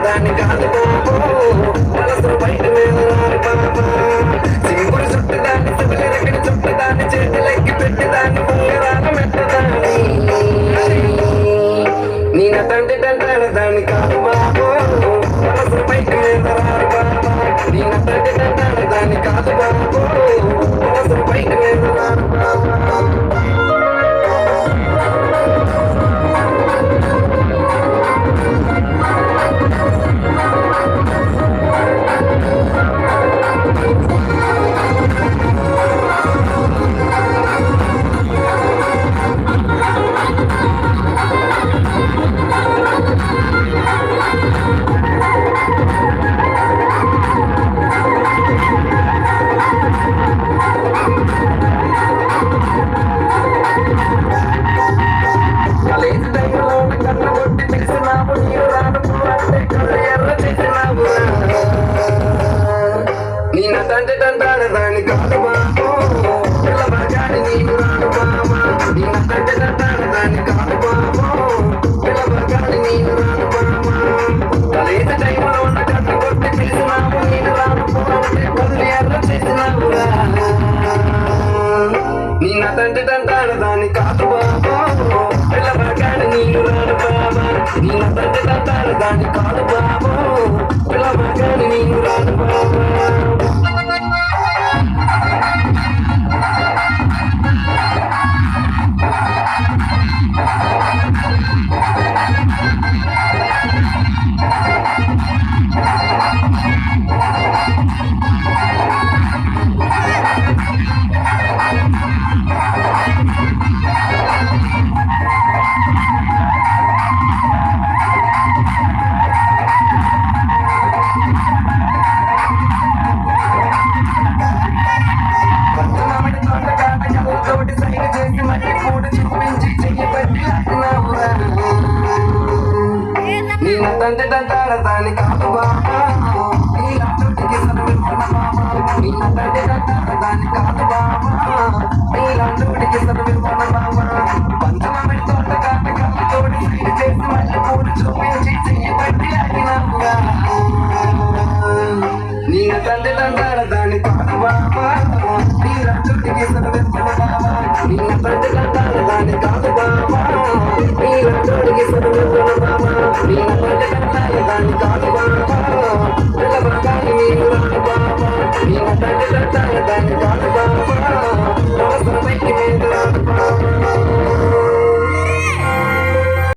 దాన్ని కాదు మనసు బయట సింగుడు చుట్టూ దాన్ని సిబిలి రెక్కడి చుట్టూ దాన్ని చేతులెక్కి పెట్టి దాన్ని పొంగరాల మెట్టదాన్ని నేను తండ్రి తంటాడు దాన్ని కాదు బాబు మనసు బయట నేను తండ్రి తంటాడు దాన్ని కాదు బాబు మనసు బయట నేను తండ్రి తంటాడు దాన్ని కాదు బాబు పిల్లబగాని నేను రాను బాబా నేను తండ్రి తంటాడు దాన్ని కాదు బాబు పిల్లబగాని నేను రాను బాబా తలేత టైంలో ఉన్న కట్ట కొట్టి పిలిచినావు నేను రాను పోతే పనులు ఎర్ర చేసినావురా నేను తండ్రి తంటాడు దాన్ని కాదు బాబు పిల్లబగాని నేను రాను బాబా నేను తండ్రి తంటాడు దాన్ని కాదు బాబు పిల్లబగాని నేను రాను బాబా నేను తండ్రి తంటాడు దాన్ని కాదు బాబా నీలాంటికి సర్విస్తున్న బాబా నేను తండ్రి తంటాడు దాన్ని కాదు బాబా నీలాంటికి సర్విస్తున్న బాబా పంచమామిడి తోట కాట కళ్ళతోటి సైడ్ చేసి మళ్ళీ పూలు చూపించి చెయ్యి పట్టి ఆగినావుగా నేను తండ్రి తంటాడు దాన్ని కాదు బాబా నీలాంటికి సర్విస్తున్న బాబా నేను తండ్రి తంటాడు దాన్ని కాదు బాబా నీలాంటికి సర్విస్తున్న బాబా నేను తండ్రి తంటాడు దాన్ని కాదు బాబా పిల్లబగాని నేను రాను బాబా నేను తండ్రి తంటాడు దాన్ని కాదు